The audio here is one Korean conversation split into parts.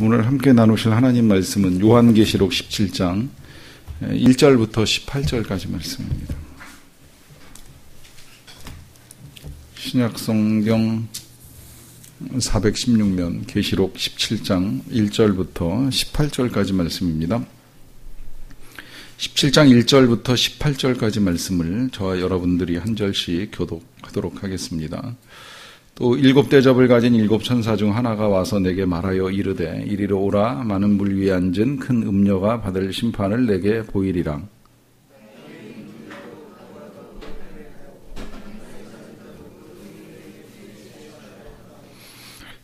오늘 함께 나누실 하나님 말씀은 요한계시록 17장 1절부터 18절까지 말씀입니다. 신약성경 416면 계시록 17장 1절부터 18절까지 말씀입니다. 17장 1절부터 18절까지 말씀을 저와 여러분들이 한 절씩 교독하도록 하겠습니다. 또 7대접을 가진 7천사 중 하나가 와서 내게 말하여 이르되 이리로 오라. 많은 물 위에 앉은 큰 음녀가 받을 심판을 내게 보이리라.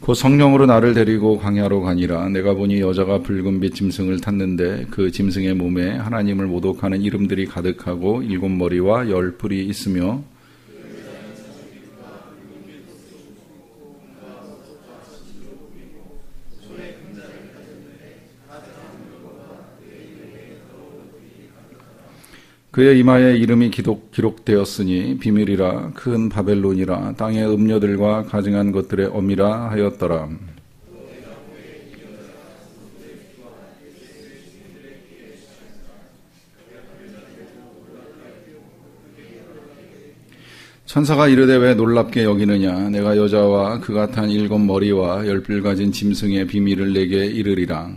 곧 성령으로 나를 데리고 광야로 가니라. 내가 보니 여자가 붉은 빛 짐승을 탔는데 그 짐승의 몸에 하나님을 모독하는 이름들이 가득하고 7머리와 10뿔이 있으며 그의 이마에 이름이 기록되었으니 비밀이라 큰 바벨론이라 땅의 음녀들과 가증한 것들의 어미라 하였더라. 천사가 이르되 왜 놀랍게 여기느냐. 내가 여자와 그가 탄 7머리와 10뿔 가진 짐승의 비밀을 내게 이르리라.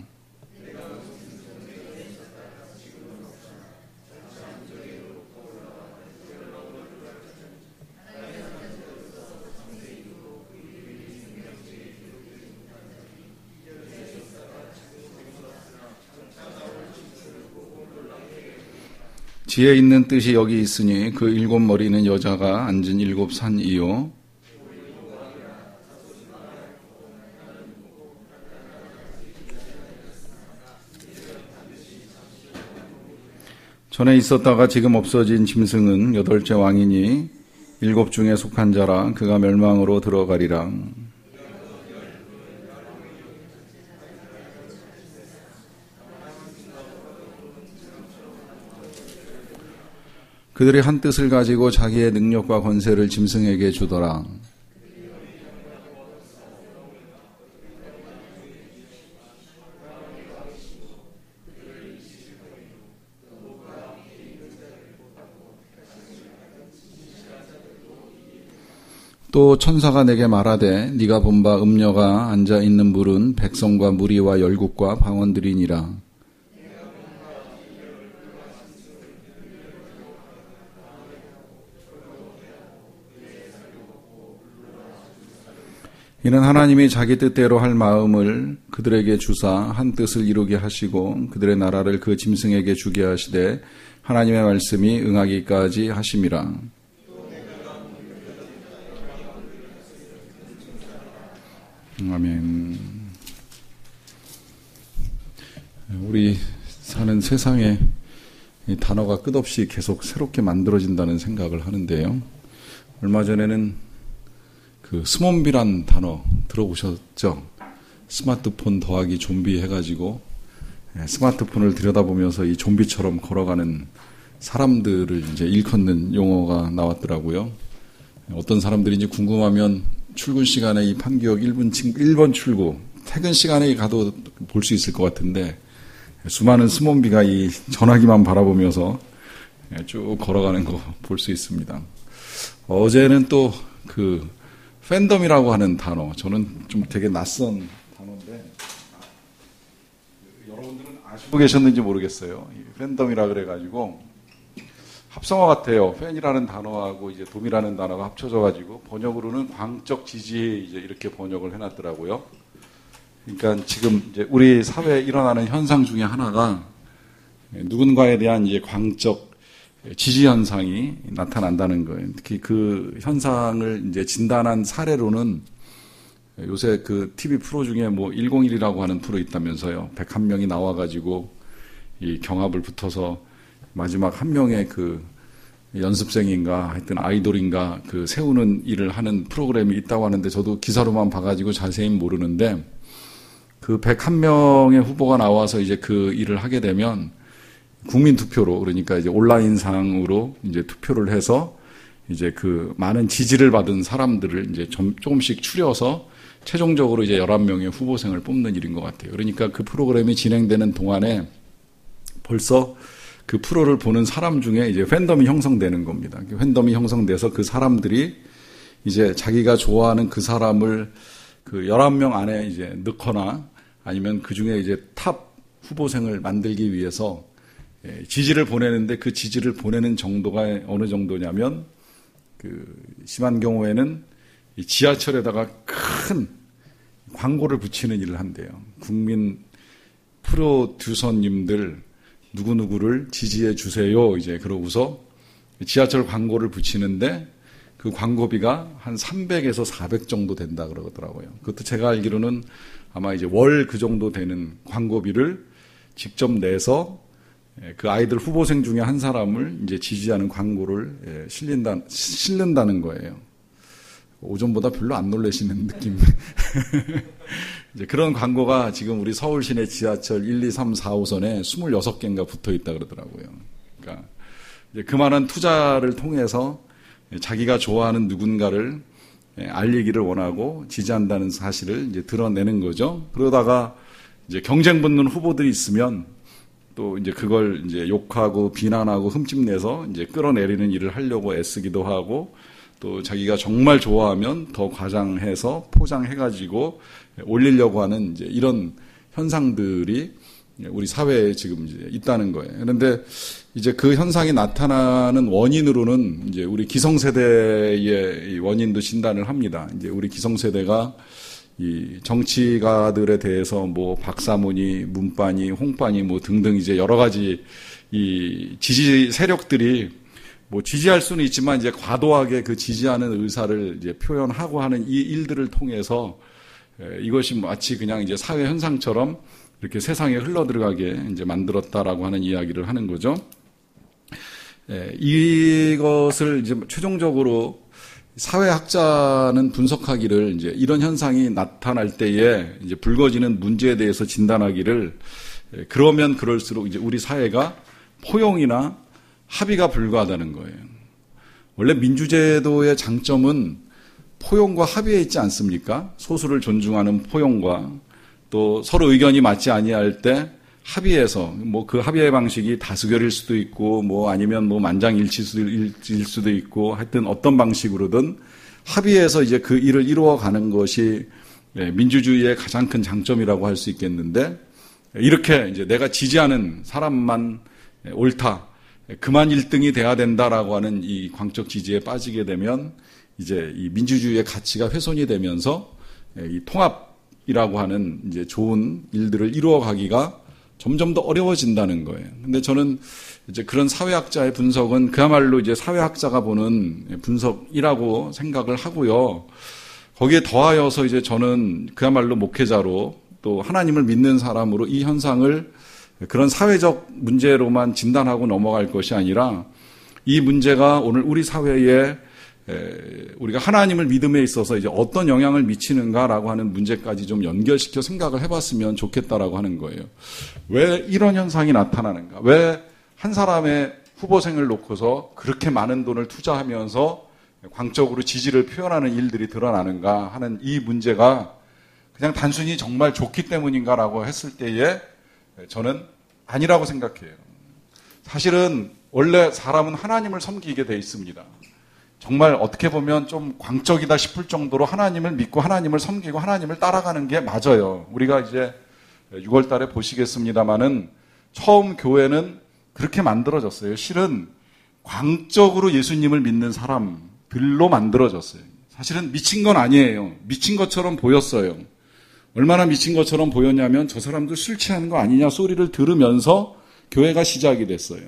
지혜 있는 뜻이 여기 있으니 그 7머리는 여자가 앉은 7산이요 전에 있었다가 지금 없어진 짐승은 8째 왕이니 7 중에 속한 자라. 그가 멸망으로 들어가리라. 그들이 한 뜻을 가지고 자기의 능력과 권세를 짐승에게 주더라. 또 천사가 내게 말하되 네가 본 바 음녀가 앉아 있는 물은 백성과 무리와 열국과 방언들이니라. 이는 하나님이 자기 뜻대로 할 마음을 그들에게 주사 한 뜻을 이루게 하시고 그들의 나라를 그 짐승에게 주게 하시되 하나님의 말씀이 응하기까지 하심이라. 아멘. 우리 사는 세상에 이 단어가 끝없이 계속 새롭게 만들어진다는 생각을 하는데요. 얼마 전에는 그 스몬비란 단어 들어보셨죠? 스마트폰 더하기 좀비 해가지고 스마트폰을 들여다보면서 이 좀비처럼 걸어가는 사람들을 이제 일컫는 용어가 나왔더라고요. 어떤 사람들인지 궁금하면 출근 시간에 이 판교역 1번 출구 퇴근 시간에 가도 볼 수 있을 것 같은데 수많은 스몬비가 이 전화기만 바라보면서 쭉 걸어가는 거 볼 수 있습니다. 어제는 또 그 팬덤이라고 하는 단어, 저는 좀 되게 낯선 단어인데 여러분들은 아시고 계셨는지 모르겠어요. 팬덤이라 그래가지고 합성어 같아요. 팬이라는 단어하고 이제 돔이라는 단어가 합쳐져가지고 번역으로는 광적 지지 이제 이렇게 번역을 해놨더라고요. 그러니까 지금 이제 우리 사회에 일어나는 현상 중에 하나가 누군가에 대한 이제 광적 지지 현상이 나타난다는 거예요. 특히 그 현상을 이제 진단한 사례로는 요새 그 TV 프로 중에 뭐 101이라고 하는 프로 있다면서요. 101명이 나와가지고 이 경합을 붙어서 마지막 한 명의 그 연습생인가 하여튼 아이돌인가 그 세우는 일을 하는 프로그램이 있다고 하는데 저도 기사로만 봐가지고 자세히는 모르는데 그 101명의 후보가 나와서 이제 그 일을 하게 되면 국민 투표로 그러니까 이제 온라인상으로 이제 투표를 해서 이제 그 많은 지지를 받은 사람들을 이제 조금씩 추려서 최종적으로 이제 11명의 후보생을 뽑는 일인 것 같아요. 그러니까 그 프로그램이 진행되는 동안에 벌써 그 프로를 보는 사람 중에 이제 팬덤이 형성되는 겁니다. 팬덤이 형성돼서 그 사람들이 이제 자기가 좋아하는 그 사람을 그 11명 안에 이제 넣거나 아니면 그 중에 이제 탑 후보생을 만들기 위해서 지지를 보내는데 그 지지를 보내는 정도가 어느 정도냐면 그 심한 경우에는 이 지하철에다가 큰 광고를 붙이는 일을 한대요. 국민 프로듀서님들 누구누구를 지지해 주세요. 이제 그러고서 지하철 광고를 붙이는데 그 광고비가 한 300에서 400 정도 된다 그러더라고요. 그것도 제가 알기로는 아마 이제 월 그 정도 되는 광고비를 직접 내서 그 아이들 후보생 중에 한 사람을 이제 지지하는 광고를 실른다는 거예요. 오전보다 별로 안 놀라시는 느낌. 이제 그런 광고가 지금 우리 서울 시내 지하철 1, 2, 3, 4, 5선에 26개인가 붙어 있다 그러더라고요. 그러니까 이제 그만한 투자를 통해서 자기가 좋아하는 누군가를 알리기를 원하고 지지한다는 사실을 이제 드러내는 거죠. 그러다가 이제 경쟁 붙는 후보들이 있으면 또 이제 그걸 이제 욕하고 비난하고 흠집내서 이제 끌어내리는 일을 하려고 애쓰기도 하고 또 자기가 정말 좋아하면 더 과장해서 포장해가지고 올리려고 하는 이제 이런 현상들이 우리 사회에 지금 이제 있다는 거예요. 그런데 이제 그 현상이 나타나는 원인으로는 이제 우리 기성세대의 원인도 진단을 합니다. 이제 우리 기성세대가 이 정치가들에 대해서 뭐 박사모니, 문빠니, 홍빠니 뭐 등등 이제 여러 가지 이 지지 세력들이 뭐 지지할 수는 있지만 이제 과도하게 그 지지하는 의사를 이제 표현하고 하는 이 일들을 통해서 이것이 마치 그냥 이제 사회 현상처럼 이렇게 세상에 흘러들어가게 이제 만들었다라고 하는 이야기를 하는 거죠. 이것을 이제 최종적으로 사회학자는 분석하기를 이제 이런 현상이 나타날 때에 이제 불거지는 문제에 대해서 진단하기를 그러면 그럴수록 이제 우리 사회가 포용이나 합의가 불가하다는 거예요. 원래 민주제도의 장점은 포용과 합의에 있지 않습니까? 소수를 존중하는 포용과 또 서로 의견이 맞지 아니할 때 합의해서 뭐 그 합의의 방식이 다수결일 수도 있고 뭐 아니면 뭐 만장일치일 수도 있고 하여튼 어떤 방식으로든 합의해서 이제 그 일을 이루어가는 것이 민주주의의 가장 큰 장점이라고 할 수 있겠는데 이렇게 이제 내가 지지하는 사람만 옳다. 그만 1등이 돼야 된다라고 하는 이 광적 지지에 빠지게 되면 이제 이 민주주의의 가치가 훼손이 되면서 이 통합이라고 하는 이제 좋은 일들을 이루어가기가 점점 더 어려워진다는 거예요. 근데 저는 이제 그런 사회학자의 분석은 그야말로 이제 사회학자가 보는 분석이라고 생각을 하고요. 거기에 더하여서 이제 저는 그야말로 목회자로 또 하나님을 믿는 사람으로 이 현상을 그런 사회적 문제로만 진단하고 넘어갈 것이 아니라 이 문제가 오늘 우리 사회에 우리가 하나님을 믿음에 있어서 이제 어떤 영향을 미치는가라고 하는 문제까지 좀 연결시켜 생각을 해봤으면 좋겠다라고 하는 거예요. 왜 이런 현상이 나타나는가? 왜 한 사람의 후보생을 놓고서 그렇게 많은 돈을 투자하면서 광적으로 지지를 표현하는 일들이 드러나는가 하는 이 문제가 그냥 단순히 정말 좋기 때문인가라고 했을 때에 저는 아니라고 생각해요. 사실은 원래 사람은 하나님을 섬기게 돼 있습니다. 정말 어떻게 보면 좀 광적이다 싶을 정도로 하나님을 믿고 하나님을 섬기고 하나님을 따라가는 게 맞아요. 우리가 이제 6월 달에 보시겠습니다마는 처음 교회는 그렇게 만들어졌어요. 실은 광적으로 예수님을 믿는 사람들로 만들어졌어요. 사실은 미친 건 아니에요. 미친 것처럼 보였어요. 얼마나 미친 것처럼 보였냐면 저 사람들 술 취하는 거 아니냐 소리를 들으면서 교회가 시작이 됐어요.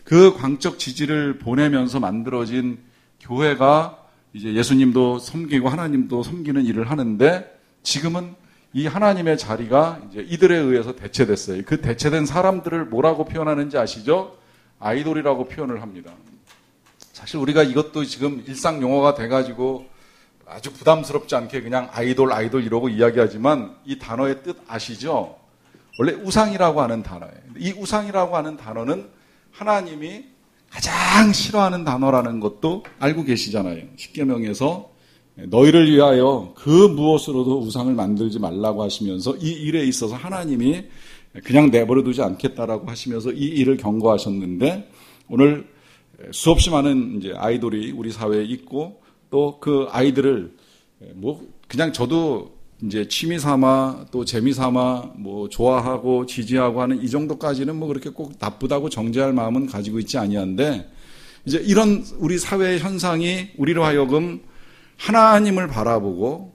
그 광적 지지를 보내면서 만들어진 교회가 이제 예수님도 섬기고 하나님도 섬기는 일을 하는데 지금은 이 하나님의 자리가 이제 이들에 의해서 대체됐어요. 그 대체된 사람들을 뭐라고 표현하는지 아시죠? 아이돌이라고 표현을 합니다. 사실 우리가 이것도 지금 일상 용어가 돼가지고 아주 부담스럽지 않게 그냥 아이돌 이러고 이야기하지만 이 단어의 뜻 아시죠? 원래 우상이라고 하는 단어예요. 이 우상이라고 하는 단어는 하나님이 가장 싫어하는 단어라는 것도 알고 계시잖아요. 십계명에서 너희를 위하여 그 무엇으로도 우상을 만들지 말라고 하시면서 이 일에 있어서 하나님이 그냥 내버려 두지 않겠다라고 하시면서 이 일을 경고하셨는데, 오늘 수없이 많은 이제 아이돌이 우리 사회에 있고, 또 그 아이들을 그냥 저도 이제 취미 삼아 또 재미 삼아 좋아하고 지지하고 하는 이 정도까지는 그렇게 꼭 나쁘다고 정죄할 마음은 가지고 있지 아니한데, 이제 이런 우리 사회의 현상이 우리로 하여금 하나님을 바라보고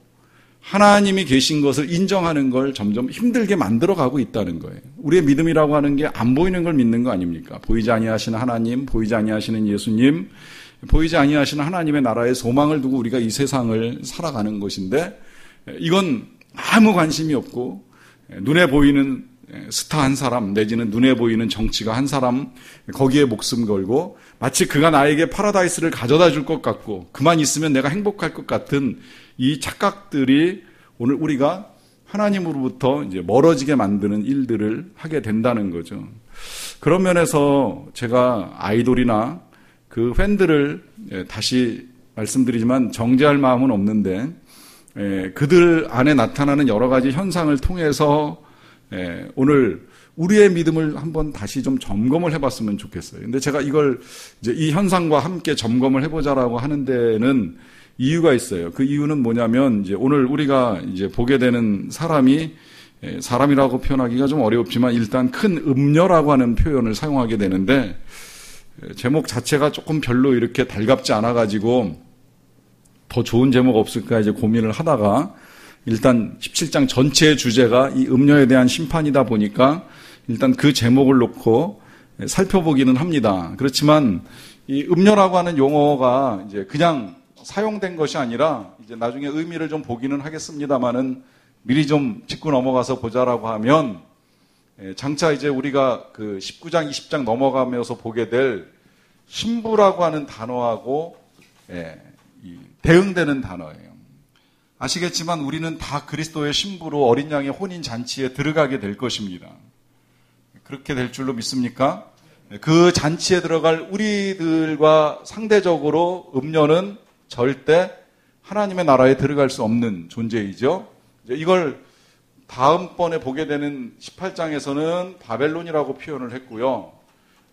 하나님이 계신 것을 인정하는 걸 점점 힘들게 만들어가고 있다는 거예요. 우리의 믿음이라고 하는 게 안 보이는 걸 믿는 거 아닙니까? 보이지 아니하시는 하나님, 보이지 아니하시는 예수님, 보이지 아니하시는 하나님의 나라의 소망을 두고 우리가 이 세상을 살아가는 것인데, 이건 아무 관심이 없고 눈에 보이는 스타 한 사람 내지는 눈에 보이는 정치가 한 사람 거기에 목숨 걸고 마치 그가 나에게 파라다이스를 가져다 줄 것 같고 그만 있으면 내가 행복할 것 같은 이 착각들이 오늘 우리가 하나님으로부터 이제 멀어지게 만드는 일들을 하게 된다는 거죠. 그런 면에서 제가 아이돌이나 그 팬들을 다시 말씀드리지만 정죄할 마음은 없는데, 그들 안에 나타나는 여러 가지 현상을 통해서 오늘 우리의 믿음을 한번 다시 좀 점검을 해봤으면 좋겠어요. 근데 제가 이걸 이제 이 현상과 함께 점검을 해보자라고 하는 데는 이유가 있어요. 그 이유는 뭐냐면, 이제 오늘 우리가 이제 보게 되는 사람이 사람이라고 표현하기가 좀 어렵지만 일단 큰 음녀라고 하는 표현을 사용하게 되는데, 제목 자체가 조금 별로 이렇게 달갑지 않아가지고 더 좋은 제목 없을까 이제 고민을 하다가 일단 17장 전체의 주제가 이 음녀에 대한 심판이다 보니까 일단 그 제목을 놓고 살펴보기는 합니다. 그렇지만 이 음녀라고 하는 용어가 이제 그냥 사용된 것이 아니라 이제 나중에 의미를 좀 보기는 하겠습니다만은 미리 좀 짚고 넘어가서 보자라고 하면, 장차 이제 우리가 그 19장, 20장 넘어가면서 보게 될 신부라고 하는 단어하고 대응되는 단어예요. 아시겠지만 우리는 다 그리스도의 신부로 어린 양의 혼인 잔치에 들어가게 될 것입니다. 그렇게 될 줄로 믿습니까? 그 잔치에 들어갈 우리들과 상대적으로 음녀는 절대 하나님의 나라에 들어갈 수 없는 존재이죠. 이걸 다음번에 보게 되는 18장에서는 바벨론이라고 표현을 했고요.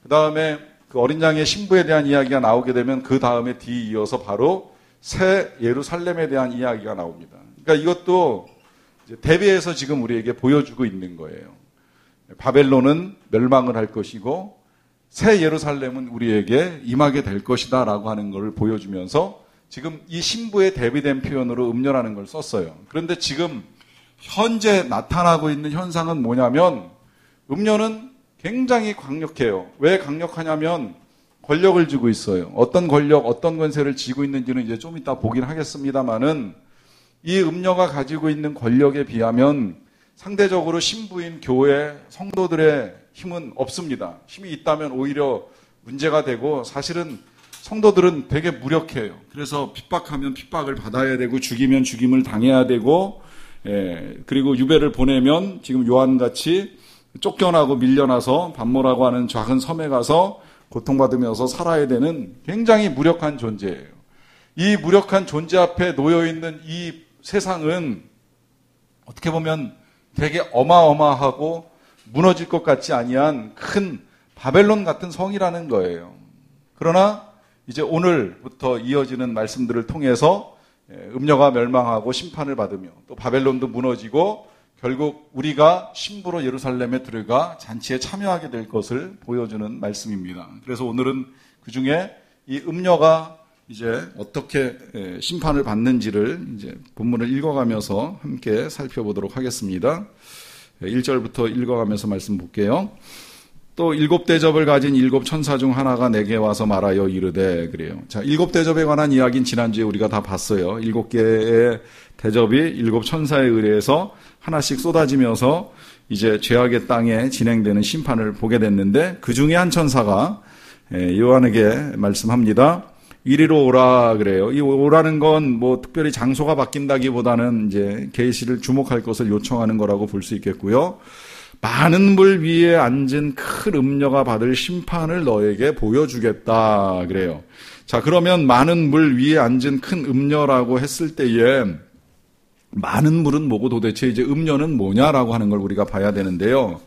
그 다음에 그 어린 양의 신부에 대한 이야기가 나오게 되면 그 다음에 뒤이어서 바로 새 예루살렘에 대한 이야기가 나옵니다. 그러니까 이것도 이제 대비해서 지금 우리에게 보여주고 있는 거예요. 바벨론은 멸망을 할 것이고 새 예루살렘은 우리에게 임하게 될 것이다 라고 하는 것을 보여주면서 지금 이 신부에 대비된 표현으로 음녀라는 걸 썼어요. 그런데 지금 현재 나타나고 있는 현상은 뭐냐면, 음녀는 굉장히 강력해요. 왜 강력하냐면 권력을 쥐고 있어요. 어떤 권력, 어떤 권세를 쥐고 있는지는 이제 좀 이따 보긴 하겠습니다만은, 이 음녀가 가지고 있는 권력에 비하면 상대적으로 신부인 교회 성도들의 힘은 없습니다. 힘이 있다면 오히려 문제가 되고, 사실은 성도들은 되게 무력해요. 그래서 핍박하면 핍박을 받아야 되고, 죽이면 죽임을 당해야 되고, 그리고 유배를 보내면 지금 요한같이 쫓겨나고 밀려나서 반모라고 하는 작은 섬에 가서 고통받으면서 살아야 되는 굉장히 무력한 존재예요. 이 무력한 존재 앞에 놓여있는 이 세상은 어떻게 보면 되게 어마어마하고 무너질 것 같지 아니한 큰 바벨론 같은 성이라는 거예요. 그러나 이제 오늘부터 이어지는 말씀들을 통해서 음녀가 멸망하고 심판을 받으며 또 바벨론도 무너지고 결국 우리가 신부로 예루살렘에 들어가 잔치에 참여하게 될 것을 보여주는 말씀입니다. 그래서 오늘은 그중에 이 음녀가 이제 어떻게 심판을 받는지를 이제 본문을 읽어가면서 함께 살펴보도록 하겠습니다. 1절부터 읽어가면서 말씀 볼게요. 또 7대접을 가진 7 천사 중 하나가 내게 와서 말하여 이르되, 그래요. 자, 7대접에 관한 이야기는 지난주에 우리가 다 봤어요. 7개의 대접이 7 천사에 의해서 하나씩 쏟아지면서 이제 죄악의 땅에 진행되는 심판을 보게 됐는데, 그 중에 한 천사가 요한에게 말씀합니다. 이리로 오라 그래요. 이 오라는 건 뭐 특별히 장소가 바뀐다기보다는 이제 계시를 주목할 것을 요청하는 거라고 볼 수 있겠고요. 많은 물 위에 앉은 큰 음녀가 받을 심판을 너에게 보여주겠다 그래요. 자, 그러면 많은 물 위에 앉은 큰 음녀라고 했을 때에 많은 물은 뭐고 도대체 이제 음녀는 뭐냐라고 하는 걸 우리가 봐야 되는데요.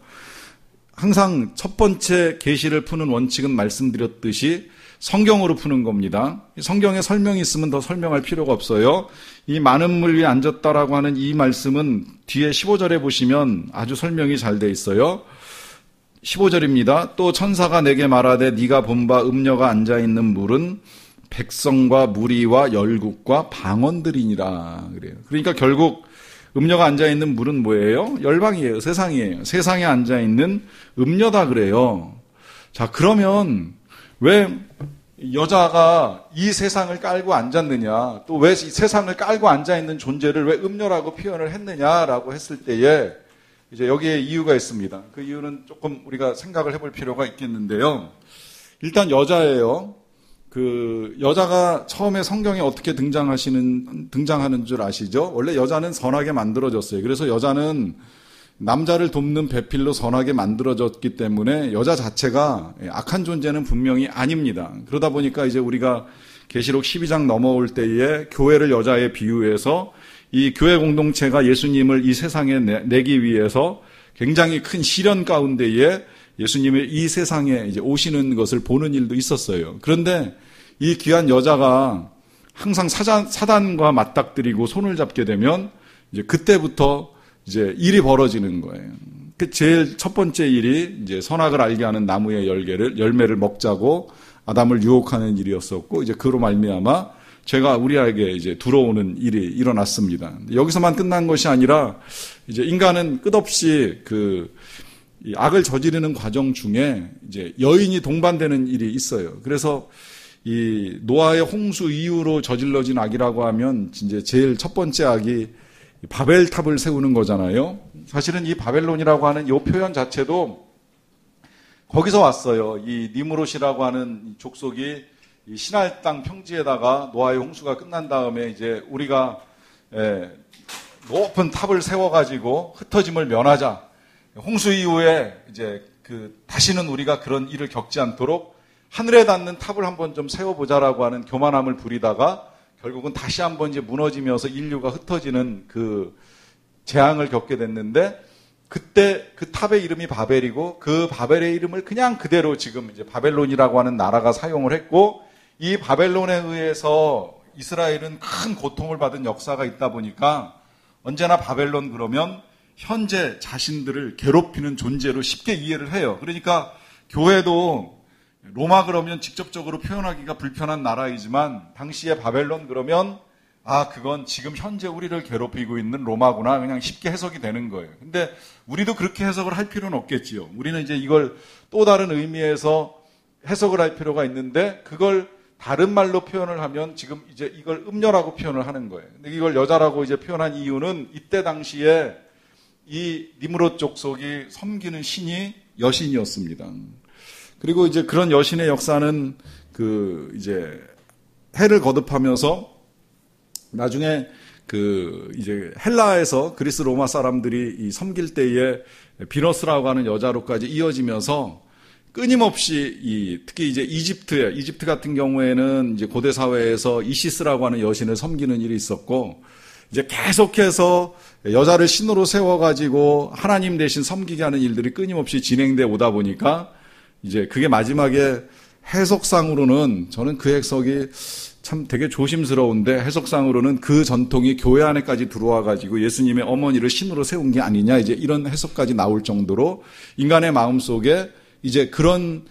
항상 첫 번째 계시를 푸는 원칙은 말씀드렸듯이 성경으로 푸는 겁니다. 성경에 설명이 있으면 더 설명할 필요가 없어요. 이 많은 물 위에 앉았다라고 하는 이 말씀은 뒤에 15절에 보시면 아주 설명이 잘 돼 있어요. 15절입니다. 또 천사가 내게 말하되 네가 본 바 음녀가 앉아있는 물은 백성과 무리와 열국과 방언들이니라 그래요. 그러니까 결국 음녀가 앉아있는 물은 뭐예요? 열방이에요. 세상이에요. 세상에 앉아있는 음녀다 그래요. 자, 그러면 왜 여자가 이 세상을 깔고 앉았느냐, 또 왜 이 세상을 깔고 앉아있는 존재를 왜 음녀라고 표현을 했느냐라고 했을 때에 이제 여기에 이유가 있습니다. 그 이유는 조금 우리가 생각을 해볼 필요가 있겠는데요. 일단 여자예요. 그 여자가 처음에 성경에 어떻게 등장하는 줄 아시죠? 원래 여자는 선하게 만들어졌어요. 그래서 여자는 남자를 돕는 배필로 선하게 만들어졌기 때문에 여자 자체가 악한 존재는 분명히 아닙니다. 그러다 보니까 이제 우리가 계시록 12장 넘어올 때에 교회를 여자에 비유해서 이 교회 공동체가 예수님을 이 세상에 내기 위해서 굉장히 큰 시련 가운데에 예수님이 이 세상에 이제 오시는 것을 보는 일도 있었어요. 그런데 이 귀한 여자가 항상 사단과 맞닥뜨리고 손을 잡게 되면 이제 그때부터 이제 일이 벌어지는 거예요. 그 제일 첫 번째 일이 이제 선악을 알게 하는 나무의 열매를 먹자고 아담을 유혹하는 일이었었고, 이제 그로 말미암아 죄가 우리에게 이제 들어오는 일이 일어났습니다. 여기서만 끝난 것이 아니라 이제 인간은 끝없이 이 악을 저지르는 과정 중에 이제 여인이 동반되는 일이 있어요. 그래서 이 노아의 홍수 이후로 저질러진 악이라고 하면 이제 제일 첫 번째 악이 바벨탑을 세우는 거잖아요. 사실은 이 바벨론이라고 하는 이 표현 자체도 거기서 왔어요. 이 니므롯이라고 하는 족속이 이 시날 땅 평지에다가 노아의 홍수가 끝난 다음에 이제 우리가 높은 탑을 세워가지고 흩어짐을 면하자. 홍수 이후에 이제 다시는 우리가 그런 일을 겪지 않도록 하늘에 닿는 탑을 한번 좀 세워보자라고 하는 교만함을 부리다가 결국은 다시 한번 이제 무너지면서 인류가 흩어지는 그 재앙을 겪게 됐는데, 그때 그 탑의 이름이 바벨이고 그 바벨의 이름을 그냥 그대로 지금 이제 바벨론이라고 하는 나라가 사용을 했고, 이 바벨론에 의해서 이스라엘은 큰 고통을 받은 역사가 있다 보니까 언제나 바벨론 그러면 현재 자신들을 괴롭히는 존재로 쉽게 이해를 해요. 그러니까 교회도 로마 그러면 직접적으로 표현하기가 불편한 나라이지만 당시에 바벨론 그러면 그건 지금 현재 우리를 괴롭히고 있는 로마구나, 그냥 쉽게 해석이 되는 거예요. 근데 우리도 그렇게 해석을 할 필요는 없겠지요. 우리는 이제 이걸 또 다른 의미에서 해석을 할 필요가 있는데, 그걸 다른 말로 표현을 하면 지금 이제 이걸 음녀라고 표현을 하는 거예요. 근데 이걸 여자라고 이제 표현한 이유는 이때 당시에 이 니므롯 족속이 섬기는 신이 여신이었습니다. 그리고 이제 그런 여신의 역사는 이제 해를 거듭하면서 나중에 이제 헬라에서 그리스 로마 사람들이 이 섬길 때에 비너스라고 하는 여자로까지 이어지면서 끊임없이 특히 이제 이집트 같은 경우에는 이제 고대 사회에서 이시스라고 하는 여신을 섬기는 일이 있었고, 이제 계속해서 여자를 신으로 세워가지고 하나님 대신 섬기게 하는 일들이 끊임없이 진행돼 오다 보니까 이제 그게 마지막에 해석상으로는, 저는 그 해석이 참 되게 조심스러운데, 해석상으로는 그 전통이 교회 안에까지 들어와가지고 예수님의 어머니를 신으로 세운 게 아니냐, 이제 이런 해석까지 나올 정도로 인간의 마음속에 이제 그런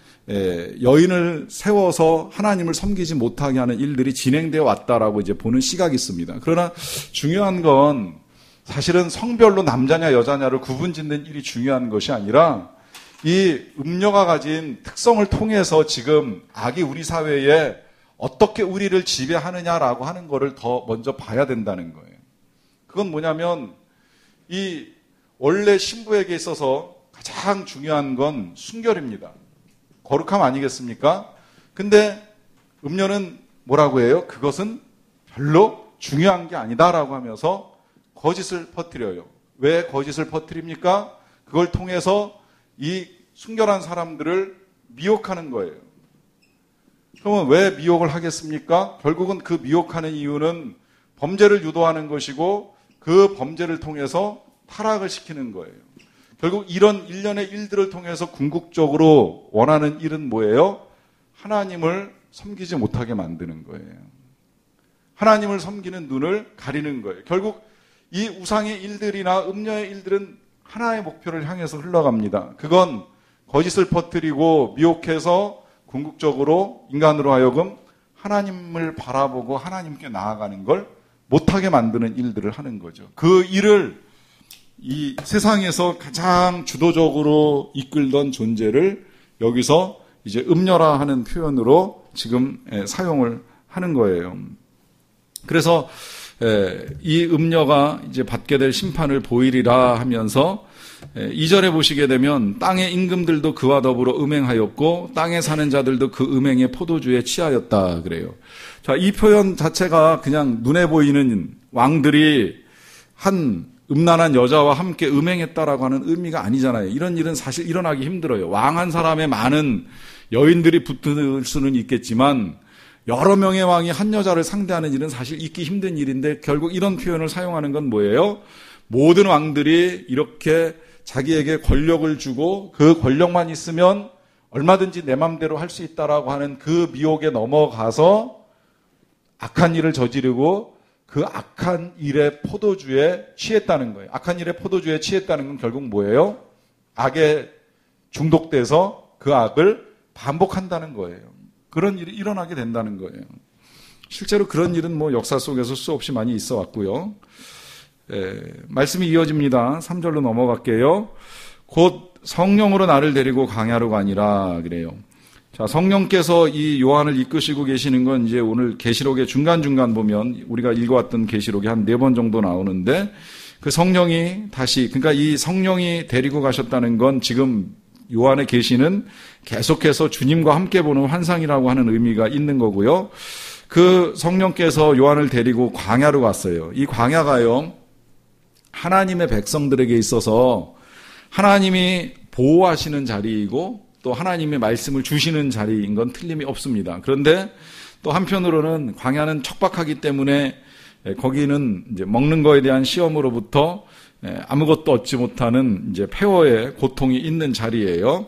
여인을 세워서 하나님을 섬기지 못하게 하는 일들이 진행되어 왔다라고 이제 보는 시각이 있습니다. 그러나 중요한 건 사실은 성별로 남자냐 여자냐를 구분짓는 일이 중요한 것이 아니라 이 음녀가 가진 특성을 통해서 지금 악이 우리 사회에 어떻게 우리를 지배하느냐라고 하는 거를 더 먼저 봐야 된다는 거예요. 그건 뭐냐면 이 원래 신부에게 있어서 가장 중요한 건 순결입니다. 거룩함 아니겠습니까? 근데 음녀는 뭐라고 해요? 그것은 별로 중요한 게 아니다라고 하면서 거짓을 퍼뜨려요. 왜 거짓을 퍼뜨립니까? 그걸 통해서 이 순결한 사람들을 미혹하는 거예요. 그러면 왜 미혹을 하겠습니까? 결국은 그 미혹하는 이유는 범죄를 유도하는 것이고 그 범죄를 통해서 타락을 시키는 거예요. 결국 이런 일련의 일들을 통해서 궁극적으로 원하는 일은 뭐예요? 하나님을 섬기지 못하게 만드는 거예요. 하나님을 섬기는 눈을 가리는 거예요. 결국 이 우상의 일들이나 음녀의 일들은 하나의 목표를 향해서 흘러갑니다. 그건 거짓을 퍼뜨리고 미혹해서 궁극적으로 인간으로 하여금 하나님을 바라보고 하나님께 나아가는 걸 못하게 만드는 일들을 하는 거죠. 그 일을 이 세상에서 가장 주도적으로 이끌던 존재를 여기서 이제 음녀라 하는 표현으로 지금 사용을 하는 거예요. 그래서 이 음녀가 이제 받게 될 심판을 보이리라 하면서 2절에 보시게 되면 땅의 임금들도 그와 더불어 음행하였고 땅에 사는 자들도 그 음행의 포도주에 취하였다 그래요. 자, 이 표현 자체가 그냥 눈에 보이는 왕들이 한 음란한 여자와 함께 음행했다라고 하는 의미가 아니잖아요. 이런 일은 사실 일어나기 힘들어요. 왕 한 사람에 많은 여인들이 붙을 수는 있겠지만 여러 명의 왕이 한 여자를 상대하는 일은 사실 있기 힘든 일인데 결국 이런 표현을 사용하는 건 뭐예요? 모든 왕들이 이렇게 자기에게 권력을 주고 그 권력만 있으면 얼마든지 내 맘대로 할 수 있다라고 하는 그 미혹에 넘어가서 악한 일을 저지르고 그 악한 일의 포도주에 취했다는 거예요. 악한 일의 포도주에 취했다는 건 결국 뭐예요? 악에 중독돼서 그 악을 반복한다는 거예요. 그런 일이 일어나게 된다는 거예요. 실제로 그런 일은 뭐 역사 속에서 수없이 많이 있어 왔고요. 말씀이 이어집니다. 3절로 넘어갈게요. 곧 성령으로 나를 데리고 광야로 가니라 그래요. 자, 성령께서 이 요한을 이끄시고 계시는 건 이제 오늘 계시록의 중간중간 보면 우리가 읽어왔던 계시록이 한 4번 정도 나오는데 그 성령이 다시, 그러니까 이 성령이 데리고 가셨다는 건 지금 요한의 계시는 계속해서 주님과 함께 보는 환상이라고 하는 의미가 있는 거고요. 그 성령께서 요한을 데리고 광야로 갔어요. 이 광야가요, 하나님의 백성들에게 있어서 하나님이 보호하시는 자리이고 또 하나님의 말씀을 주시는 자리인 건 틀림이 없습니다. 그런데 또 한편으로는 광야는 척박하기 때문에 거기는 이제 먹는 거에 대한 시험으로부터 아무것도 얻지 못하는 이제 폐허의 고통이 있는 자리예요.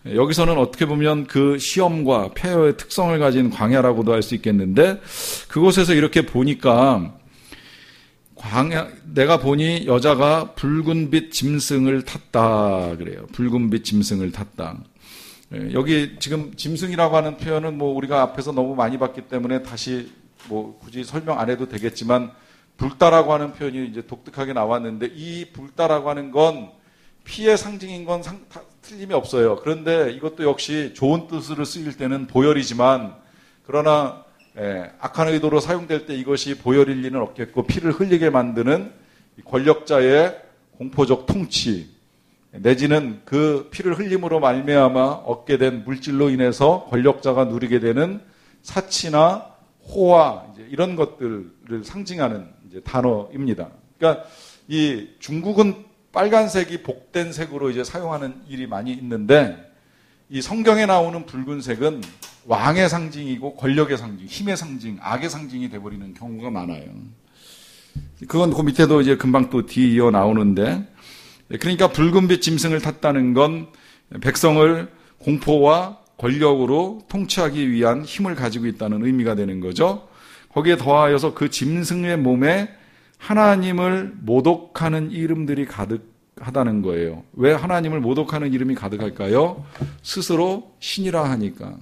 여기서는 어떻게 보면 그 시험과 폐허의 특성을 가진 광야라고도 할 수 있겠는데 그곳에서 이렇게 보니까 내가 보니 여자가 붉은빛 짐승을 탔다 그래요. 붉은빛 짐승을 탔다. 여기 지금 짐승이라고 하는 표현은 뭐 우리가 앞에서 너무 많이 봤기 때문에 다시 뭐 굳이 설명 안 해도 되겠지만 불다라고 하는 표현이 이제 독특하게 나왔는데 이 불다라고 하는 건 피의 상징인 건 틀림이 없어요. 그런데 이것도 역시 좋은 뜻으로 쓰일 때는 보혈이지만 그러나 악한 의도로 사용될 때 이것이 보혈일 리는 없겠고 피를 흘리게 만드는 권력자의 공포적 통치 내지는 그 피를 흘림으로 말미암아 얻게 된 물질로 인해서 권력자가 누리게 되는 사치나 호화 이런 것들을 상징하는 이제 단어입니다. 그러니까 이 중국은 빨간색이 복된 색으로 이제 사용하는 일이 많이 있는데 이 성경에 나오는 붉은색은 왕의 상징이고 권력의 상징, 힘의 상징, 악의 상징이 돼버리는 경우가 많아요. 그건 그 밑에도 이제 금방 또 뒤이어 나오는데 그러니까 붉은빛 짐승을 탔다는 건 백성을 공포와 권력으로 통치하기 위한 힘을 가지고 있다는 의미가 되는 거죠. 거기에 더하여서 그 짐승의 몸에 하나님을 모독하는 이름들이 가득하다는 거예요. 왜 하나님을 모독하는 이름이 가득할까요? 스스로 신이라 하니까.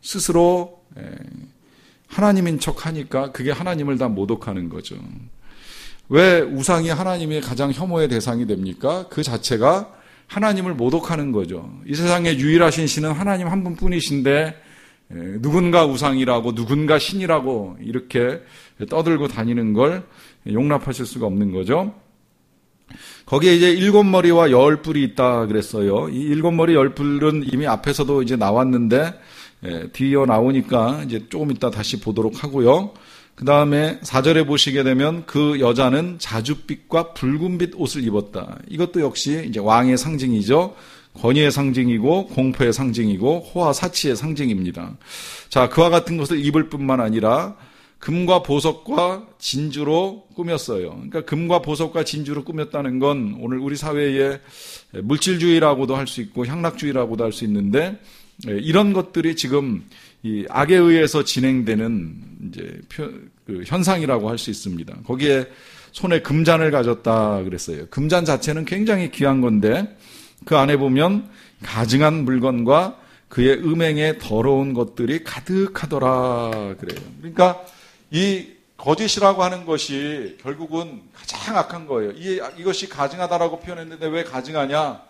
스스로 하나님인 척 하니까 그게 하나님을 다 모독하는 거죠. 왜 우상이 하나님의 가장 혐오의 대상이 됩니까? 그 자체가 하나님을 모독하는 거죠. 이 세상에 유일하신 신은 하나님 한 분뿐이신데 누군가 우상이라고 누군가 신이라고 이렇게 떠들고 다니는 걸 용납하실 수가 없는 거죠. 거기에 이제 7머리와 10뿔이 있다 그랬어요. 이 7머리 10뿔은 이미 앞에서도 이제 나왔는데 뒤이어 나오니까 이제 조금 이따 다시 보도록 하고요. 그 다음에 4절에 보시게 되면 그 여자는 자줏빛과 붉은빛 옷을 입었다. 이것도 역시 이제 왕의 상징이죠. 권위의 상징이고 공포의 상징이고 호화 사치의 상징입니다. 자, 그와 같은 것을 입을 뿐만 아니라 금과 보석과 진주로 꾸몄어요. 그러니까 금과 보석과 진주로 꾸몄다는 건 오늘 우리 사회의 물질주의라고도 할 수 있고 향락주의라고도 할 수 있는데, 이런 것들이 지금 이 악에 의해서 진행되는 이제 그 현상이라고 할 수 있습니다. 거기에 손에 금잔을 가졌다 그랬어요. 금잔 자체는 굉장히 귀한 건데 그 안에 보면 가증한 물건과 그의 음행에 더러운 것들이 가득하더라 그래요. 그러니까 이 거짓이라고 하는 것이 결국은 가장 악한 거예요. 이것이 가증하다라고 표현했는데 왜 가증하냐?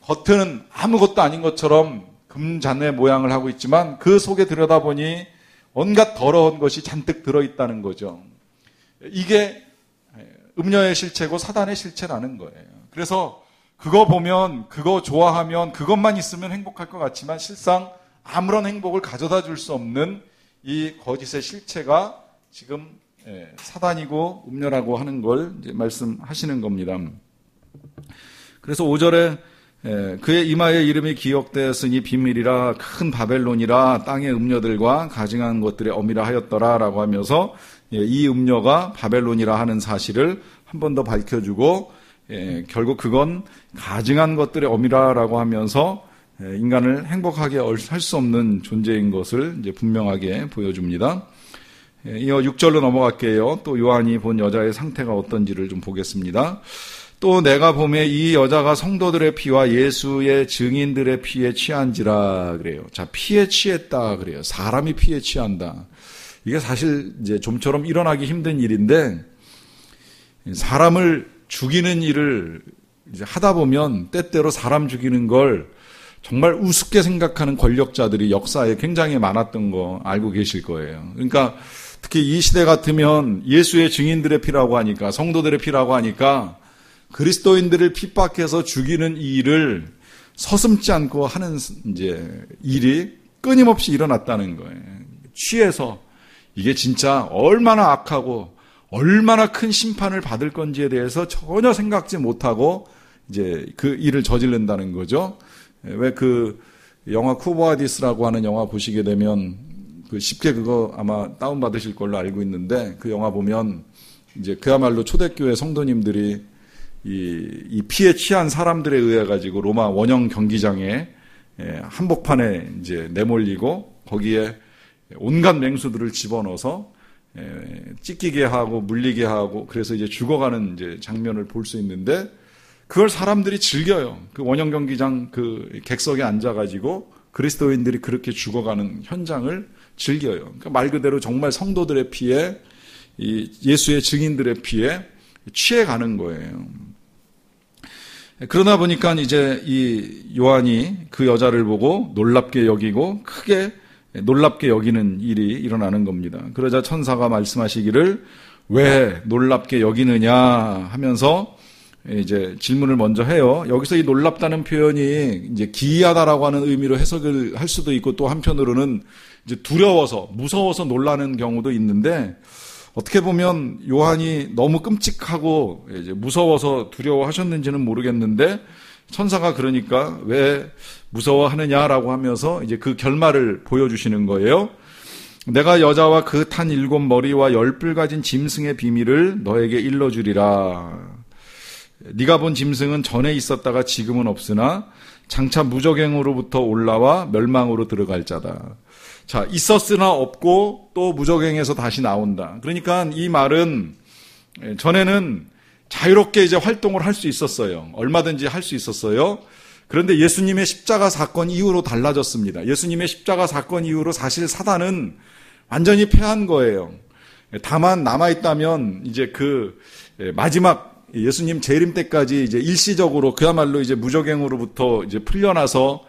겉은 아무것도 아닌 것처럼 금잔의 모양을 하고 있지만 그 속에 들여다보니 온갖 더러운 것이 잔뜩 들어있다는 거죠. 이게 음녀의 실체고 사단의 실체라는 거예요. 그래서 그거 보면, 그거 좋아하면, 그것만 있으면 행복할 것 같지만 실상 아무런 행복을 가져다 줄 수 없는 이 거짓의 실체가 지금 사단이고 음녀라고 하는 걸 이제 말씀하시는 겁니다. 그래서 5절에 그의 이마에 이름이 기억되었으니 비밀이라 큰 바벨론이라 땅의 음녀들과 가증한 것들의 어미라 하였더라라고 하면서 이 음녀가 바벨론이라 하는 사실을 한 번 더 밝혀주고 결국 그건 가증한 것들의 어미라라고 하면서 인간을 행복하게 할 수 없는 존재인 것을 이제 분명하게 보여줍니다. 이어 6절로 넘어갈게요. 또 요한이 본 여자의 상태가 어떤지를 좀 보겠습니다. 또 내가 보매 이 여자가 성도들의 피와 예수의 증인들의 피에 취한지라 그래요. 자, 피에 취했다 그래요. 사람이 피에 취한다. 이게 사실 이제 좀처럼 일어나기 힘든 일인데 사람을 죽이는 일을 이제 하다 보면 때때로 사람 죽이는 걸 정말 우습게 생각하는 권력자들이 역사에 굉장히 많았던 거 알고 계실 거예요. 그러니까 특히 이 시대 같으면 예수의 증인들의 피라고 하니까, 성도들의 피라고 하니까 그리스도인들을 핍박해서 죽이는 이 일을 서슴지 않고 하는 이제 일이 끊임없이 일어났다는 거예요. 취해서 이게 진짜 얼마나 악하고 얼마나 큰 심판을 받을 건지에 대해서 전혀 생각지 못하고 이제 그 일을 저지른다는 거죠. 왜 그 영화 쿠보아디스라고 하는 영화 보시게 되면 그 쉽게 그거 아마 다운받으실 걸로 알고 있는데 그 영화 보면 이제 그야말로 초대교회 성도님들이 이 피에 취한 사람들에 의해 가지고 로마 원형 경기장에 한복판에 이제 내몰리고 거기에 온갖 맹수들을 집어넣어서 찢기게 하고 물리게 하고 그래서 이제 죽어가는 이제 장면을 볼 수 있는데 그걸 사람들이 즐겨요. 그 원형 경기장 그 객석에 앉아가지고 그리스도인들이 그렇게 죽어가는 현장을 즐겨요. 그러니까 말 그대로 정말 성도들의 피에 이 예수의 증인들의 피에 취해가는 거예요. 그러다 보니까 이제 이 요한이 그 여자를 보고 놀랍게 여기고 크게 놀랍게 여기는 일이 일어나는 겁니다. 그러자 천사가 말씀하시기를 왜 놀랍게 여기느냐 하면서 이제 질문을 먼저 해요. 여기서 이 놀랍다는 표현이 이제 기이하다라고 하는 의미로 해석을 할 수도 있고 또 한편으로는 이제 두려워서 무서워서 놀라는 경우도 있는데 어떻게 보면 요한이 너무 끔찍하고 이제 무서워서 두려워하셨는지는 모르겠는데 천사가 그러니까 왜 무서워하느냐라고 하면서 이제 그 결말을 보여주시는 거예요. 내가 여자와 그 탄 7머리와 10뿔 가진 짐승의 비밀을 너에게 일러주리라. 네가 본 짐승은 전에 있었다가 지금은 없으나 장차 무저갱으로부터 올라와 멸망으로 들어갈 자다. 자, 있었으나 없고 또 무저갱에서 다시 나온다. 그러니까 이 말은 전에는 자유롭게 이제 활동을 할 수 있었어요. 얼마든지 할 수 있었어요. 그런데 예수님의 십자가 사건 이후로 달라졌습니다. 예수님의 십자가 사건 이후로 사실 사단은 완전히 패한 거예요. 다만 남아있다면 이제 그 마지막 예수님 재림 때까지 이제 일시적으로 그야말로 이제 무저갱으로부터 이제 풀려나서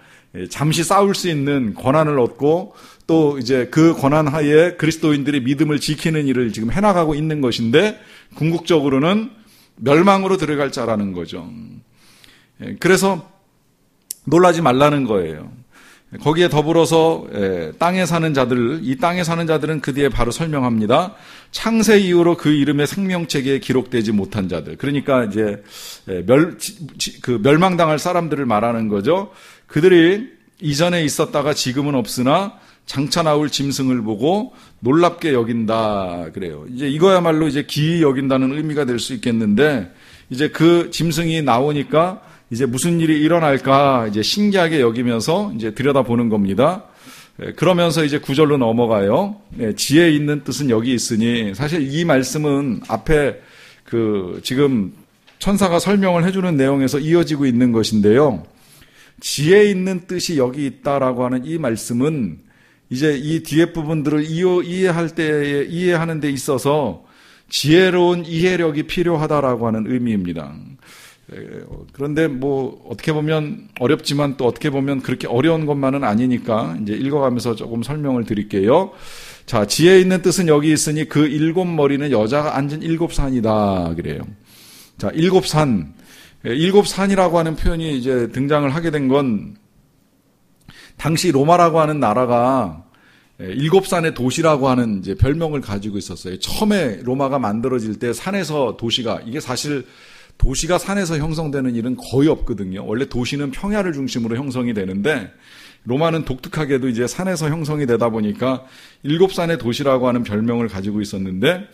잠시 싸울 수 있는 권한을 얻고 또 이제 그 권한 하에 그리스도인들의 믿음을 지키는 일을 지금 해나가고 있는 것인데 궁극적으로는 멸망으로 들어갈 자라는 거죠. 그래서 놀라지 말라는 거예요. 거기에 더불어서 땅에 사는 자들, 이 땅에 사는 자들은 그 뒤에 바로 설명합니다. 창세 이후로 그 이름의 생명책에 기록되지 못한 자들. 그러니까 이제 멸망당할 사람들을 말하는 거죠. 그들이 이전에 있었다가 지금은 없으나 장차 나올 짐승을 보고 놀랍게 여긴다 그래요. 이제 이거야말로 이제 기이 여긴다는 의미가 될 수 있겠는데, 이제 그 짐승이 나오니까 이제 무슨 일이 일어날까 이제 신기하게 여기면서 이제 들여다보는 겁니다. 그러면서 이제 9절로 넘어가요. 지혜 있는 뜻은 여기 있으니, 사실 이 말씀은 앞에 지금 천사가 설명을 해주는 내용에서 이어지고 있는 것인데요. 지혜 있는 뜻이 여기 있다라고 하는 이 말씀은 이제 이 뒤에 부분들을 이해하는 데 있어서 지혜로운 이해력이 필요하다라고 하는 의미입니다. 그런데 뭐 어떻게 보면 어렵지만 또 어떻게 보면 그렇게 어려운 것만은 아니니까 이제 읽어가면서 조금 설명을 드릴게요. 자, 지혜 있는 뜻은 여기 있으니 그 7머리는 여자가 앉은 7산이다 그래요. 자, 7산. 7산이라고 하는 표현이 이제 등장을 하게 된 건 당시 로마라고 하는 나라가 7산의 도시라고 하는 이제 별명을 가지고 있었어요. 처음에 로마가 만들어질 때 산에서 도시가, 이게 사실 도시가 산에서 형성되는 일은 거의 없거든요. 원래 도시는 평야를 중심으로 형성이 되는데 로마는 독특하게도 이제 산에서 형성이 되다 보니까 7산의 도시라고 하는 별명을 가지고 있었는데,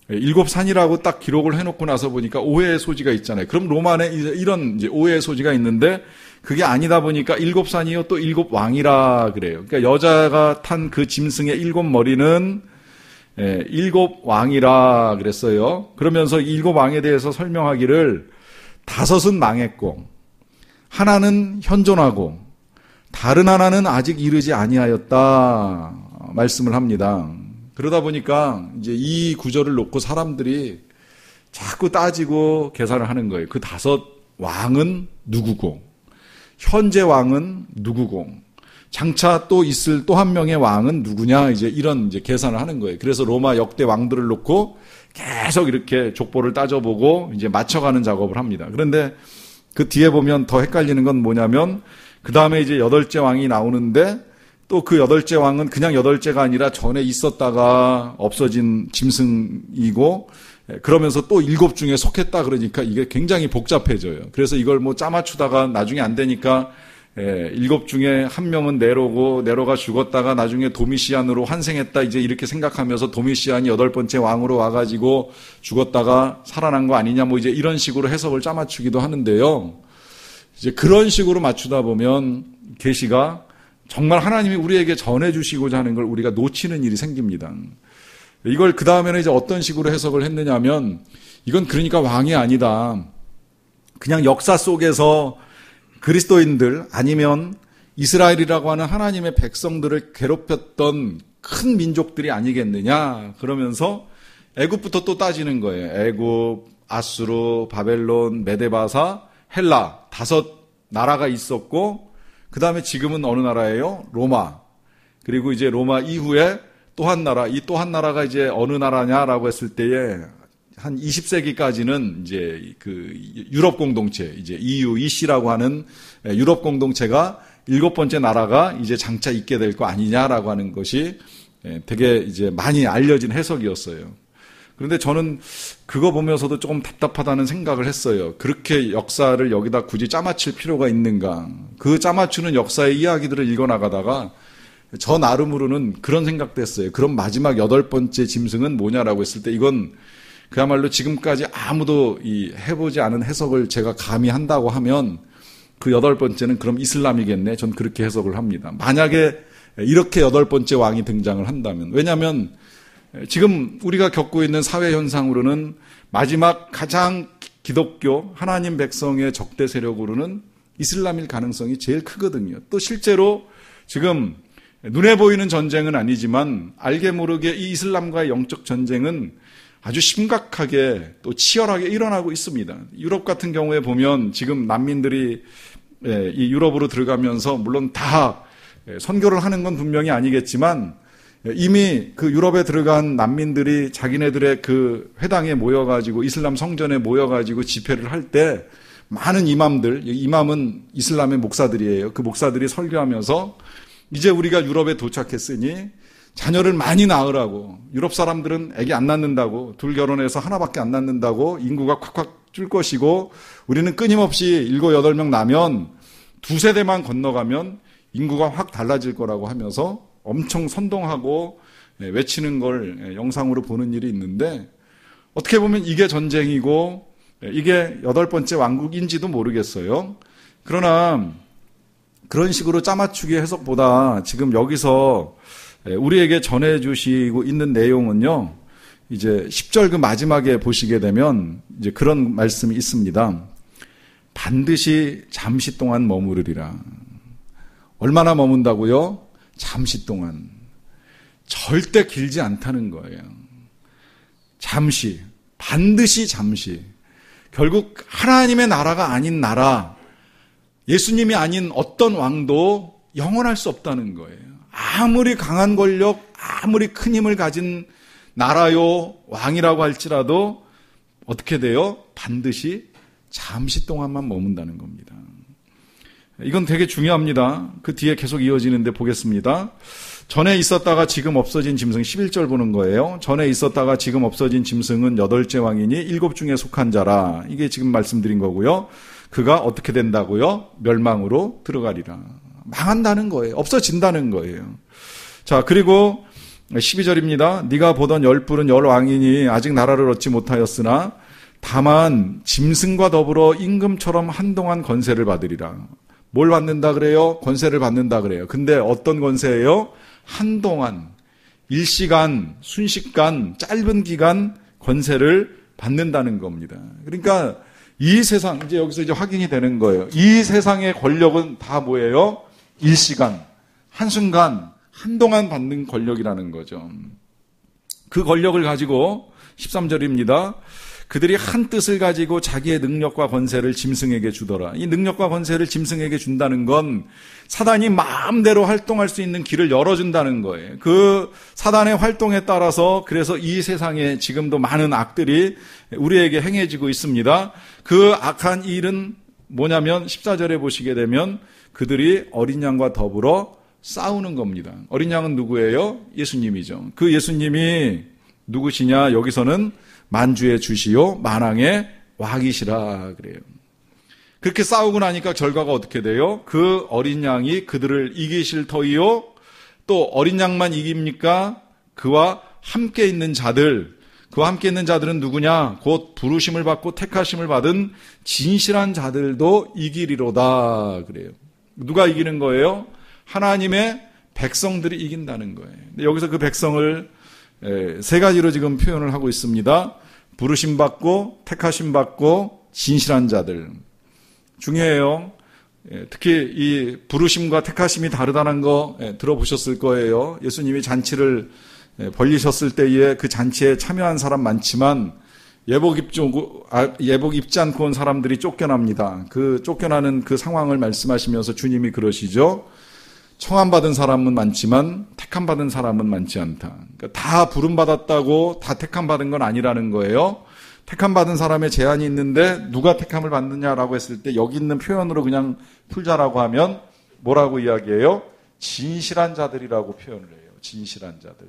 7산이라고 딱 기록을 해놓고 나서 보니까 오해의 소지가 있잖아요. 그럼 로마에 이런 이제 오해의 소지가 있는데 그게 아니다 보니까 7산이요 또 7왕이라 그래요. 그러니까 여자가 탄 그 짐승의 7머리는 7왕이라 그랬어요. 그러면서 7왕에 대해서 설명하기를 5은 망했고 하나는 현존하고 다른 하나는 아직 이르지 아니하였다 말씀을 합니다. 그러다 보니까 이제 이 구절을 놓고 사람들이 자꾸 따지고 계산을 하는 거예요. 그 5 왕은 누구고, 현재 왕은 누구고, 장차 또 있을 또 한 명의 왕은 누구냐, 이제 이런 이제 계산을 하는 거예요. 그래서 로마 역대 왕들을 놓고 계속 이렇게 족보를 따져보고 이제 맞춰가는 작업을 합니다. 그런데 그 뒤에 보면 더 헷갈리는 건 뭐냐면, 그 다음에 이제 8째 왕이 나오는데 또 그 8째 왕은 그냥 8째가 아니라 전에 있었다가 없어진 짐승이고, 그러면서 또 7 중에 속했다 그러니까 이게 굉장히 복잡해져요. 그래서 이걸 뭐 짜맞추다가 나중에 안 되니까 7 중에 한 명은 네로고, 네로가 죽었다가 나중에 도미시안으로 환생했다, 이제 이렇게 생각하면서 도미시안이 8번째 왕으로 와가지고 죽었다가 살아난 거 아니냐, 뭐 이제 이런 식으로 해석을 짜맞추기도 하는데요. 이제 그런 식으로 맞추다 보면 계시가 정말 하나님이 우리에게 전해주시고자 하는 걸 우리가 놓치는 일이 생깁니다. 이걸 그 다음에는 이제 어떤 식으로 해석을 했느냐면, 이건 그러니까 왕이 아니다, 그냥 역사 속에서 그리스도인들 아니면 이스라엘이라고 하는 하나님의 백성들을 괴롭혔던 큰 민족들이 아니겠느냐, 그러면서 애굽부터 또 따지는 거예요. 애굽, 아수르, 바벨론, 메데바사, 헬라 5 나라가 있었고, 그 다음에 지금은 어느 나라예요? 로마. 그리고 이제 로마 이후에 또 한 나라, 이 또 한 나라가 이제 어느 나라냐라고 했을 때에 한 20세기까지는 이제 그 유럽 공동체, 이제 EU, EC라고 하는 유럽 공동체가 7번째 나라가 이제 장차 있게 될 거 아니냐라고 하는 것이 되게 이제 많이 알려진 해석이었어요. 그런데 저는 그거 보면서도 조금 답답하다는 생각을 했어요. 그렇게 역사를 여기다 굳이 짜맞힐 필요가 있는가. 그 짜맞추는 역사의 이야기들을 읽어나가다가 저 나름으로는 그런 생각도 했어요. 그럼 마지막 8번째 짐승은 뭐냐라고 했을 때, 이건 그야말로 지금까지 아무도 해보지 않은 해석을 제가 감히 한다고 하면 그 8번째는 그럼 이슬람이겠네. 전 그렇게 해석을 합니다. 만약에 이렇게 8번째 왕이 등장을 한다면. 왜냐하면 지금 우리가 겪고 있는 사회 현상으로는 마지막 가장 기독교 하나님 백성의 적대 세력으로는 이슬람일 가능성이 제일 크거든요. 또 실제로 지금 눈에 보이는 전쟁은 아니지만 알게 모르게 이 이슬람과의 영적 전쟁은 아주 심각하게 또 치열하게 일어나고 있습니다. 유럽 같은 경우에 보면 지금 난민들이 이 유럽으로 들어가면서 물론 다 선교를 하는 건 분명히 아니겠지만 이미 그 유럽에 들어간 난민들이 자기네들의 그 회당에 모여가지고 이슬람 성전에 모여가지고 집회를 할 때 많은 이맘은 이슬람의 목사들이에요. 그 목사들이 설교하면서 이제 우리가 유럽에 도착했으니 자녀를 많이 낳으라고. 유럽 사람들은 아기 안 낳는다고, 둘 결혼해서 하나밖에 안 낳는다고 인구가 콱콱 줄 것이고, 우리는 끊임없이 7, 8명 나면 두세 대만 건너가면 인구가 확 달라질 거라고 하면서 엄청 선동하고 외치는 걸 영상으로 보는 일이 있는데, 어떻게 보면 이게 전쟁이고 이게 8번째 왕국인지도 모르겠어요. 그러나 그런 식으로 짜맞추기 해석보다 지금 여기서 우리에게 전해주시고 있는 내용은요, 이제 10절 그 마지막에 보시게 되면 이제 그런 말씀이 있습니다. 반드시 잠시 동안 머무르리라. 얼마나 머문다고요? 잠시 동안. 절대 길지 않다는 거예요. 잠시. 반드시 잠시. 결국 하나님의 나라가 아닌 나라, 예수님이 아닌 어떤 왕도 영원할 수 없다는 거예요. 아무리 강한 권력, 아무리 큰 힘을 가진 나라요, 왕이라고 할지라도 어떻게 돼요? 반드시 잠시 동안만 머문다는 겁니다. 이건 되게 중요합니다. 그 뒤에 계속 이어지는데 보겠습니다. 전에 있었다가 지금 없어진 짐승, 11절 보는 거예요. 전에 있었다가 지금 없어진 짐승은 8째 왕이니 7 중에 속한 자라. 이게 지금 말씀드린 거고요. 그가 어떻게 된다고요? 멸망으로 들어가리라. 망한다는 거예요. 없어진다는 거예요. 자, 그리고 12절입니다. 네가 보던 10뿔은 10왕이니 아직 나라를 얻지 못하였으나 다만 짐승과 더불어 임금처럼 한동안 권세를 받으리라. 뭘 받는다 그래요? 권세를 받는다 그래요. 근데 어떤 권세예요? 한동안, 일시간, 순식간, 짧은 기간 권세를 받는다는 겁니다. 그러니까 이 세상, 이제 여기서 이제 확인이 되는 거예요. 이 세상의 권력은 다 뭐예요? 일시간, 한순간, 한동안 받는 권력이라는 거죠. 그 권력을 가지고 13절입니다. 그들이 한 뜻을 가지고 자기의 능력과 권세를 짐승에게 주더라. 이 능력과 권세를 짐승에게 준다는 건 사단이 마음대로 활동할 수 있는 길을 열어준다는 거예요. 그 사단의 활동에 따라서 그래서 이 세상에 지금도 많은 악들이 우리에게 행해지고 있습니다. 그 악한 일은 뭐냐면 14절에 보시게 되면 그들이 어린 양과 더불어 싸우는 겁니다. 어린 양은 누구예요? 예수님이죠. 그 예수님이 누구시냐? 여기서는 만주의 주시요 만왕의 왕이시라 그래요. 그렇게 싸우고 나니까 결과가 어떻게 돼요? 그 어린 양이 그들을 이기실 터이요. 또 어린 양만 이깁니까? 그와 함께 있는 자들, 그와 함께 있는 자들은 누구냐? 곧 부르심을 받고 택하심을 받은 진실한 자들도 이기리로다 그래요. 누가 이기는 거예요? 하나님의 백성들이 이긴다는 거예요. 근데 여기서 그 백성을 세 가지로 지금 표현을 하고 있습니다. 부르심 받고 택하심 받고 진실한 자들. 중요해요. 특히 이 부르심과 택하심이 다르다는 거 들어보셨을 거예요. 예수님이 잔치를 벌리셨을 때에 그 잔치에 참여한 사람 많지만 예복 입지 않고 온 사람들이 쫓겨납니다. 그 쫓겨나는 그 상황을 말씀하시면서 주님이 그러시죠. 청함받은 사람은 많지만 택함받은 사람은 많지 않다. 그러니까 다 부름받았다고 다 택함받은 건 아니라는 거예요. 택함받은 사람의 제한이 있는데 누가 택함을 받느냐라고 했을 때 여기 있는 표현으로 그냥 풀자라고 하면 뭐라고 이야기해요? 진실한 자들이라고 표현을 해요. 진실한 자들.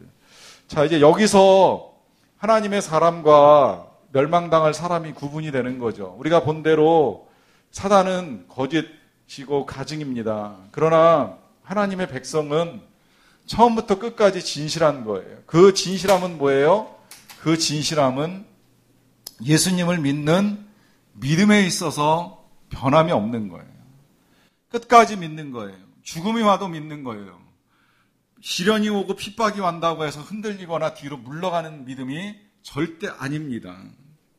자, 이제 여기서 하나님의 사람과 멸망당할 사람이 구분이 되는 거죠. 우리가 본 대로 사단은 거짓이고 가증입니다. 그러나 하나님의 백성은 처음부터 끝까지 진실한 거예요. 그 진실함은 뭐예요? 그 진실함은 예수님을 믿는 믿음에 있어서 변함이 없는 거예요. 끝까지 믿는 거예요. 죽음이 와도 믿는 거예요. 시련이 오고 핍박이 왔다고 해서 흔들리거나 뒤로 물러가는 믿음이 절대 아닙니다.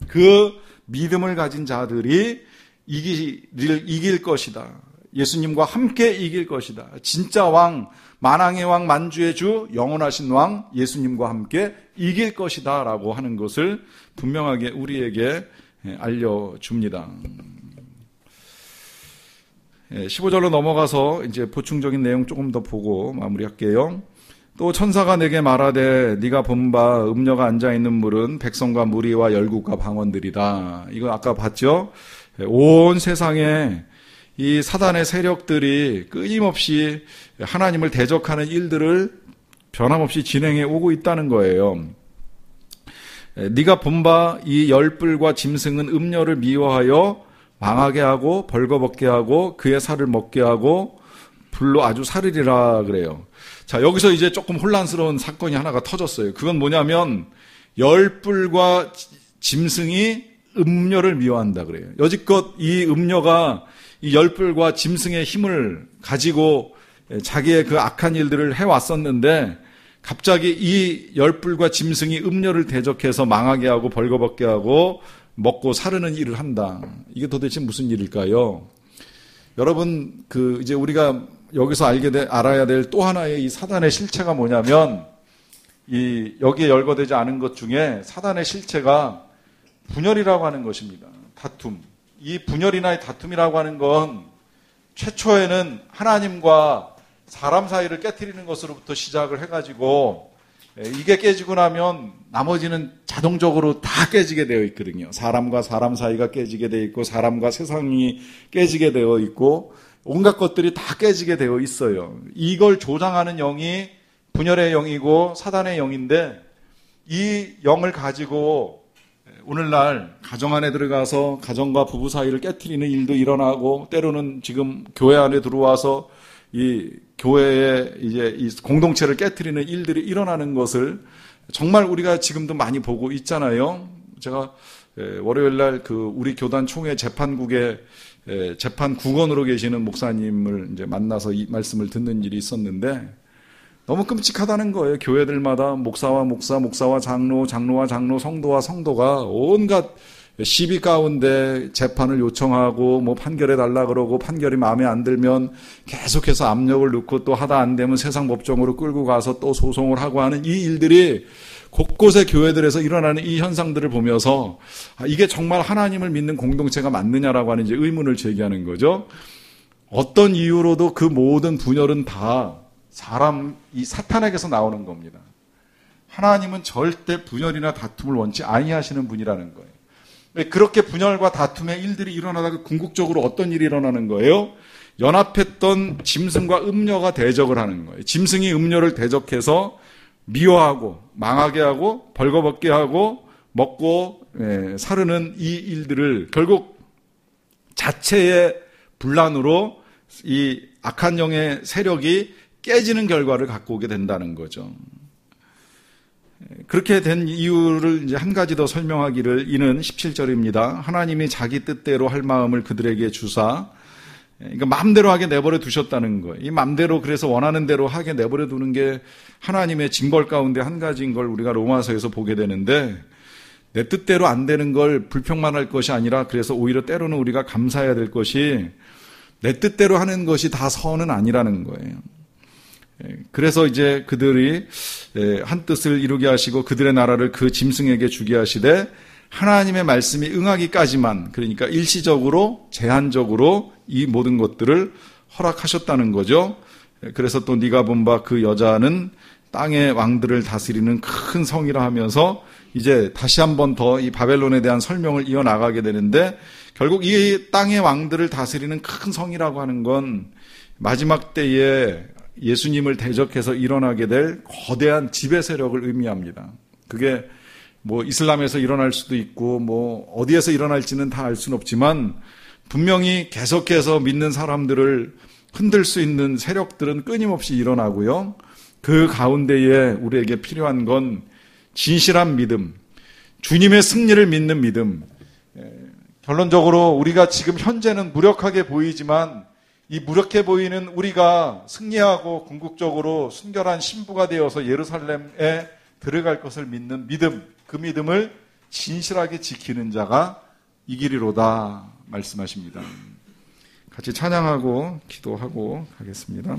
그 믿음을 가진 자들이 이길 것이다. 예수님과 함께 이길 것이다. 진짜 왕, 만왕의 왕, 만주의 주, 영원하신 왕, 예수님과 함께 이길 것이다 라고 하는 것을 분명하게 우리에게 알려줍니다. 15절로 넘어가서 이제 보충적인 내용 조금 더 보고 마무리할게요. 또 천사가 내게 말하되 네가 본 바 음녀가 앉아있는 물은 백성과 무리와 열국과 방언들이다. 이거 아까 봤죠? 온 세상에 이 사단의 세력들이 끊임없이 하나님을 대적하는 일들을 변함없이 진행해 오고 있다는 거예요. 네가 본 바 이 열불과 짐승은 음녀를 미워하여 망하게 하고 벌거벗게 하고 그의 살을 먹게 하고 불로 아주 살으리라 그래요. 자, 여기서 이제 조금 혼란스러운 사건이 하나가 터졌어요. 그건 뭐냐면 열불과 짐승이 음녀를 미워한다 그래요. 여지껏 이 음녀가 이 열불과 짐승의 힘을 가지고 자기의 그 악한 일들을 해왔었는데 갑자기 이 열불과 짐승이 음녀를 대적해서 망하게 하고 벌거벗게 하고 먹고 사르는 일을 한다. 이게 도대체 무슨 일일까요? 여러분, 이제 우리가 여기서 알아야 될 또 하나의 이 사단의 실체가 뭐냐면, 여기에 열거되지 않은 것 중에 사단의 실체가 분열이라고 하는 것입니다. 다툼. 이 분열이나 다툼이라고 하는 건 최초에는 하나님과 사람 사이를 깨트리는 것으로부터 시작을 해가지고 이게 깨지고 나면 나머지는 자동적으로 다 깨지게 되어 있거든요. 사람과 사람 사이가 깨지게 되어 있고 사람과 세상이 깨지게 되어 있고 온갖 것들이 다 깨지게 되어 있어요. 이걸 조장하는 영이 분열의 영이고 사단의 영인데 이 영을 가지고 오늘날 가정 안에 들어가서 가정과 부부 사이를 깨트리는 일도 일어나고 때로는 지금 교회 안에 들어와서 이 교회의 이제 이 공동체를 깨트리는 일들이 일어나는 것을 정말 우리가 지금도 많이 보고 있잖아요. 제가 월요일 날 우리 교단 총회 재판국에 재판국원으로 계시는 목사님을 이제 만나서 이 말씀을 듣는 일이 있었는데 너무 끔찍하다는 거예요. 교회들마다 목사와 목사, 목사와 장로, 장로와 장로, 성도와 성도가 온갖 시비 가운데 재판을 요청하고 뭐 판결해 달라 그러고 판결이 마음에 안 들면 계속해서 압력을 넣고 또 하다 안 되면 세상 법정으로 끌고 가서 또 소송을 하고 하는 이 일들이 곳곳의 교회들에서 일어나는 이 현상들을 보면서 이게 정말 하나님을 믿는 공동체가 맞느냐라고 하는 이제 의문을 제기하는 거죠. 어떤 이유로도 그 모든 분열은 다 이 사탄에게서 나오는 겁니다. 하나님은 절대 분열이나 다툼을 원치 아니하시는 분이라는 거예요. 그렇게 분열과 다툼의 일들이 일어나다가 궁극적으로 어떤 일이 일어나는 거예요? 연합했던 짐승과 음녀가 대적을 하는 거예요. 짐승이 음녀를 대적해서 미워하고 망하게 하고 벌거벗게 하고 먹고 사르는 이 일들을 결국 자체의 분란으로 이 악한 영의 세력이 깨지는 결과를 갖고 오게 된다는 거죠. 그렇게 된 이유를 이제 한 가지 더 설명하기를 이는 17절입니다. 하나님이 자기 뜻대로 할 마음을 그들에게 주사, 그러니까 마음대로 하게 내버려 두셨다는 거예요. 이 마음대로 그래서 원하는 대로 하게 내버려 두는 게 하나님의 징벌 가운데 한 가지인 걸 우리가 로마서에서 보게 되는데 내 뜻대로 안 되는 걸 불평만 할 것이 아니라 그래서 오히려 때로는 우리가 감사해야 될 것이 내 뜻대로 하는 것이 다 선은 아니라는 거예요. 그래서 이제 그들이 한 뜻을 이루게 하시고 그들의 나라를 그 짐승에게 주게 하시되 하나님의 말씀이 응하기까지만, 그러니까 일시적으로 제한적으로 이 모든 것들을 허락하셨다는 거죠. 그래서 또 네가 본 바 그 여자는 땅의 왕들을 다스리는 큰 성이라 하면서 이제 다시 한 번 더 이 바벨론에 대한 설명을 이어나가게 되는데 결국 이 땅의 왕들을 다스리는 큰 성이라고 하는 건 마지막 때에 예수님을 대적해서 일어나게 될 거대한 지배 세력을 의미합니다. 그게 뭐 이슬람에서 일어날 수도 있고 뭐 어디에서 일어날지는 다 알 수는 없지만 분명히 계속해서 믿는 사람들을 흔들 수 있는 세력들은 끊임없이 일어나고요. 그 가운데에 우리에게 필요한 건 진실한 믿음, 주님의 승리를 믿는 믿음. 결론적으로 우리가 지금 현재는 무력하게 보이지만 이 무력해 보이는 우리가 승리하고 궁극적으로 순결한 신부가 되어서 예루살렘에 들어갈 것을 믿는 믿음, 그 믿음을 진실하게 지키는 자가 이기리로다 말씀하십니다. 같이 찬양하고 기도하고 가겠습니다.